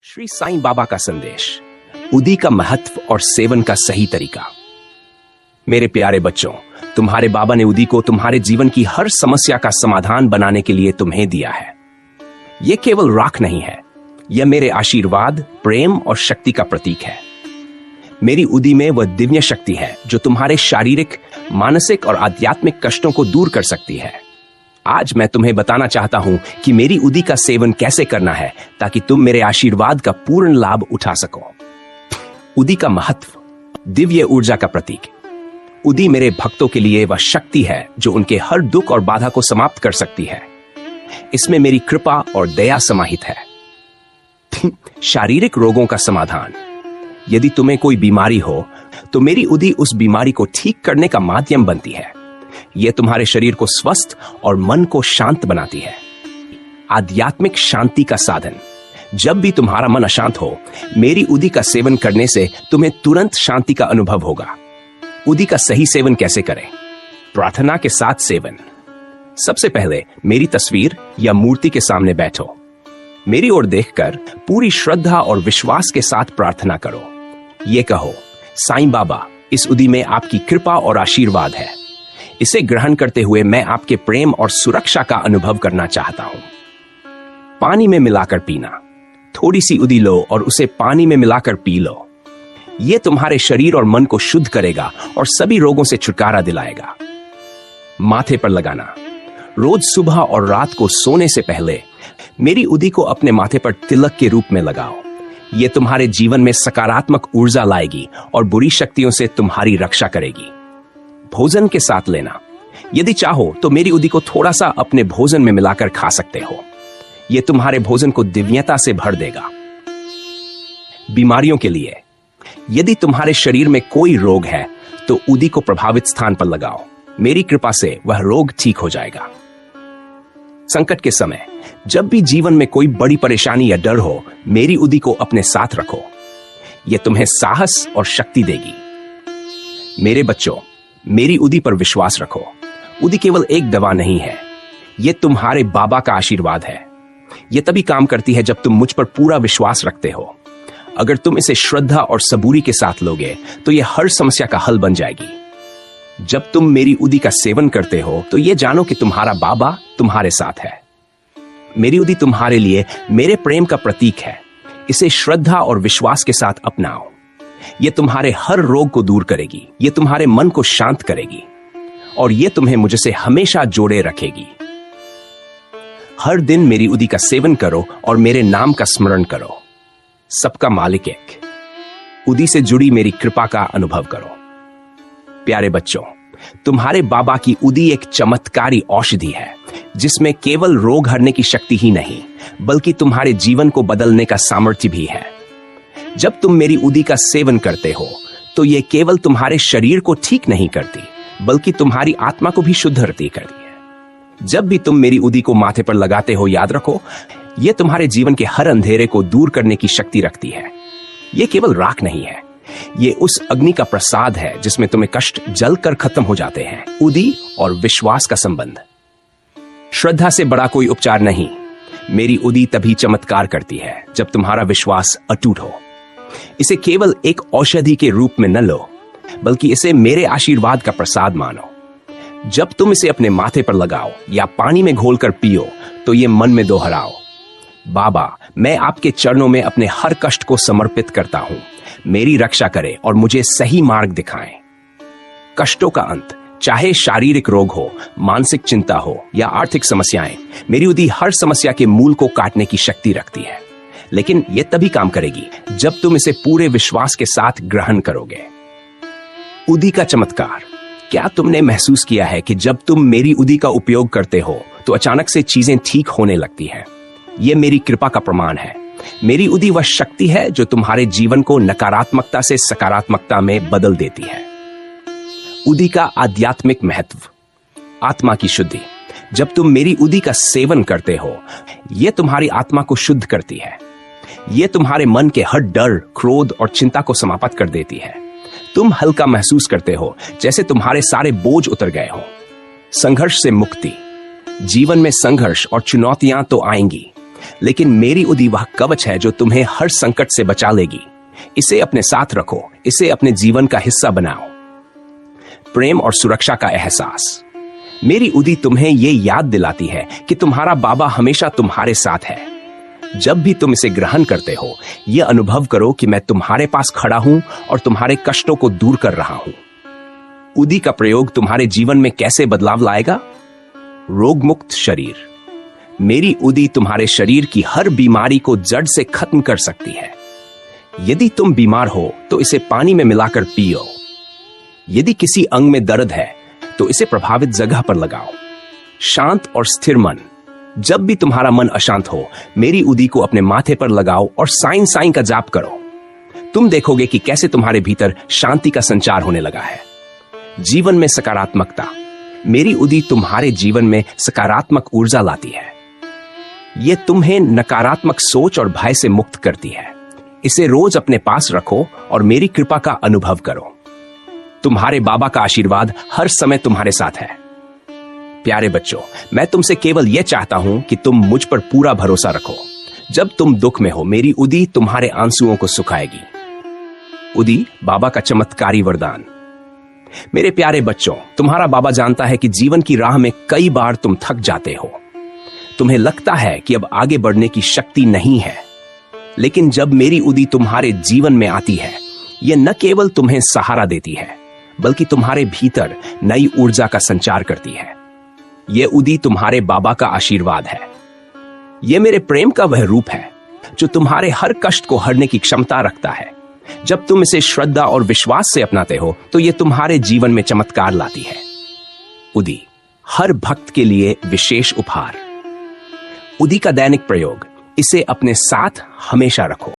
श्री साईं बाबा का संदेश, उदी का महत्व और सेवन का सही तरीका। मेरे प्यारे बच्चों, तुम्हारे बाबा ने उदी को तुम्हारे जीवन की हर समस्या का समाधान बनाने के लिए तुम्हें दिया है। यह केवल राख नहीं है, यह मेरे आशीर्वाद, प्रेम और शक्ति का प्रतीक है। मेरी उदी में वह दिव्य शक्ति है जो तुम्हारे शारीरिक, मानसिक और आध्यात्मिक कष्टों को दूर कर सकती है। आज मैं तुम्हें बताना चाहता हूं कि मेरी उदी का सेवन कैसे करना है ताकि तुम मेरे आशीर्वाद का पूर्ण लाभ उठा सको। उदी का महत्व, दिव्य ऊर्जा का प्रतीक। उदी मेरे भक्तों के लिए वह शक्ति है जो उनके हर दुख और बाधा को समाप्त कर सकती है। इसमें मेरी कृपा और दया समाहित है। शारीरिक रोगों का समाधान। यदि तुम्हें कोई बीमारी हो तो मेरी उदी उस बीमारी को ठीक करने का माध्यम बनती है। यह तुम्हारे शरीर को स्वस्थ और मन को शांत बनाती है। आध्यात्मिक शांति का साधन। जब भी तुम्हारा मन अशांत हो, मेरी उदी का सेवन करने से तुम्हें तुरंत शांति का अनुभव होगा। उदी का सही सेवन कैसे करें? प्रार्थना के साथ सेवन। सबसे पहले मेरी तस्वीर या मूर्ति के सामने बैठो। मेरी ओर देखकर पूरी श्रद्धा और विश्वास के साथ प्रार्थना करो। ये कहो, साईं बाबा, इस उदी में आपकी कृपा और आशीर्वाद है। इसे ग्रहण करते हुए मैं आपके प्रेम और सुरक्षा का अनुभव करना चाहता हूं। पानी में मिलाकर पीना। थोड़ी सी उदी लो और उसे पानी में मिलाकर पी लो। यह तुम्हारे शरीर और मन को शुद्ध करेगा और सभी रोगों से छुटकारा दिलाएगा। माथे पर लगाना। रोज सुबह और रात को सोने से पहले मेरी उदी को अपने माथे पर तिलक के रूप में लगाओ। यह तुम्हारे जीवन में सकारात्मक ऊर्जा लाएगी और बुरी शक्तियों से तुम्हारी रक्षा करेगी। भोजन के साथ लेना। यदि चाहो तो मेरी उदी को थोड़ा सा अपने भोजन में मिलाकर खा सकते हो। यह तुम्हारे भोजन को दिव्यता से भर देगा। बीमारियों के लिए। यदि तुम्हारे शरीर में कोई रोग है तो उदी को प्रभावित स्थान पर लगाओ। मेरी कृपा से वह रोग ठीक हो जाएगा। संकट के समय, जब भी जीवन में कोई बड़ी परेशानी या डर हो, मेरी उदी को अपने साथ रखो। यह तुम्हें साहस और शक्ति देगी। मेरे बच्चों, मेरी उदी पर विश्वास रखो। उदी केवल एक दवा नहीं है, यह तुम्हारे बाबा का आशीर्वाद है। यह तभी काम करती है जब तुम मुझ पर पूरा विश्वास रखते हो। अगर तुम इसे श्रद्धा और सबूरी के साथ लोगे तो यह हर समस्या का हल बन जाएगी। जब तुम मेरी उदी का सेवन करते हो तो यह जानो कि तुम्हारा बाबा तुम्हारे साथ है। मेरी उदी तुम्हारे लिए मेरे प्रेम का प्रतीक है। इसे श्रद्धा और विश्वास के साथ अपनाओ। यह तुम्हारे हर रोग को दूर करेगी, यह तुम्हारे मन को शांत करेगी और यह तुम्हें मुझसे हमेशा जोड़े रखेगी। हर दिन मेरी उदी का सेवन करो और मेरे नाम का स्मरण करो। सबका मालिक एक। उदी से जुड़ी मेरी कृपा का अनुभव करो। प्यारे बच्चों, तुम्हारे बाबा की उदी एक चमत्कारी औषधि है जिसमें केवल रोग हरने की शक्ति ही नहीं बल्कि तुम्हारे जीवन को बदलने का सामर्थ्य भी है। जब तुम मेरी उदी का सेवन करते हो तो यह केवल तुम्हारे शरीर को ठीक नहीं करती बल्कि तुम्हारी आत्मा को भी शुद्ध करती है। जब भी तुम मेरी उदी को माथे पर लगाते हो, याद रखो, यह तुम्हारे जीवन के हर अंधेरे को दूर करने की शक्ति रखती है। यह केवल राख नहीं है, यह उस अग्नि का प्रसाद है जिसमें तुम्हें कष्ट जलकर खत्म हो जाते हैं। उदी और विश्वास का संबंध। श्रद्धा से बड़ा कोई उपचार नहीं। मेरी उदी तभी चमत्कार करती है जब तुम्हारा विश्वास अटूट हो। इसे केवल एक औषधि के रूप में न लो बल्कि इसे मेरे आशीर्वाद का प्रसाद मानो। जब तुम इसे अपने माथे पर लगाओ या पानी में घोलकर पियो तो यह मन में दोहराओ, बाबा, मैं आपके चरणों में अपने हर कष्ट को समर्पित करता हूं। मेरी रक्षा करें और मुझे सही मार्ग दिखाएं। कष्टों का अंत। चाहे शारीरिक रोग हो, मानसिक चिंता हो या आर्थिक समस्याएं, मेरी उदी हर समस्या के मूल को काटने की शक्ति रखती है। लेकिन यह तभी काम करेगी जब तुम इसे पूरे विश्वास के साथ ग्रहण करोगे। उदी का चमत्कार। क्या तुमने महसूस किया है कि जब तुम मेरी उदी का उपयोग करते हो तो अचानक से चीजें ठीक होने लगती हैं? यह मेरी कृपा का प्रमाण है। मेरी उदी वह शक्ति है जो तुम्हारे जीवन को नकारात्मकता से सकारात्मकता में बदल देती है। उदी का आध्यात्मिक महत्व। आत्मा की शुद्धि। जब तुम मेरी उदी का सेवन करते हो, यह तुम्हारी आत्मा को शुद्ध करती है। यह तुम्हारे मन के हर डर, क्रोध और चिंता को समाप्त कर देती है। तुम हल्का महसूस करते हो, जैसे तुम्हारे सारे बोझ उतर गए हो। संघर्ष से मुक्ति। जीवन में संघर्ष और चुनौतियां तो आएंगी, लेकिन मेरी उदी वह कवच है जो तुम्हें हर संकट से बचा लेगी। इसे अपने साथ रखो, इसे अपने जीवन का हिस्सा बनाओ। प्रेम और सुरक्षा का एहसास। मेरी उदी तुम्हें यह याद दिलाती है कि तुम्हारा बाबा हमेशा तुम्हारे साथ है। जब भी तुम इसे ग्रहण करते हो, यह अनुभव करो कि मैं तुम्हारे पास खड़ा हूं और तुम्हारे कष्टों को दूर कर रहा हूं। उदी का प्रयोग तुम्हारे जीवन में कैसे बदलाव लाएगा? रोग मुक्त शरीर। मेरी उदी तुम्हारे शरीर की हर बीमारी को जड़ से खत्म कर सकती है। यदि तुम बीमार हो तो इसे पानी में मिलाकर पियो। यदि किसी अंग में दर्द है तो इसे प्रभावित जगह पर लगाओ। शांत और स्थिर मन। जब भी तुम्हारा मन अशांत हो, मेरी उदी को अपने माथे पर लगाओ और साइन साइन का जाप करो। तुम देखोगे कि कैसे तुम्हारे भीतर शांति का संचार होने लगा है। जीवन में सकारात्मकता। मेरी उदी तुम्हारे जीवन में सकारात्मक ऊर्जा लाती है। यह तुम्हें नकारात्मक सोच और भय से मुक्त करती है। इसे रोज अपने पास रखो और मेरी कृपा का अनुभव करो। तुम्हारे बाबा का आशीर्वाद हर समय तुम्हारे साथ है। प्यारे बच्चों, मैं तुमसे केवल यह चाहता हूं कि तुम मुझ पर पूरा भरोसा रखो। जब तुम दुख में हो, मेरी उदी तुम्हारे आंसुओं को सुखाएगी। उदी बाबा का चमत्कारी वरदान। मेरे प्यारे बच्चों, तुम्हारा बाबा जानता है कि जीवन की राह में कई बार तुम थक जाते हो। तुम्हें लगता है कि अब आगे बढ़ने की शक्ति नहीं है, लेकिन जब मेरी उदी तुम्हारे जीवन में आती है, यह न केवल तुम्हें सहारा देती है, बल्कि तुम्हारे भीतर नई ऊर्जा का संचार करती है। यह उदी तुम्हारे बाबा का आशीर्वाद है। यह मेरे प्रेम का वह रूप है जो तुम्हारे हर कष्ट को हरने की क्षमता रखता है। जब तुम इसे श्रद्धा और विश्वास से अपनाते हो, तो यह तुम्हारे जीवन में चमत्कार लाती है। उदी हर भक्त के लिए विशेष उपहार। उदी का दैनिक प्रयोग। इसे अपने साथ हमेशा रखो।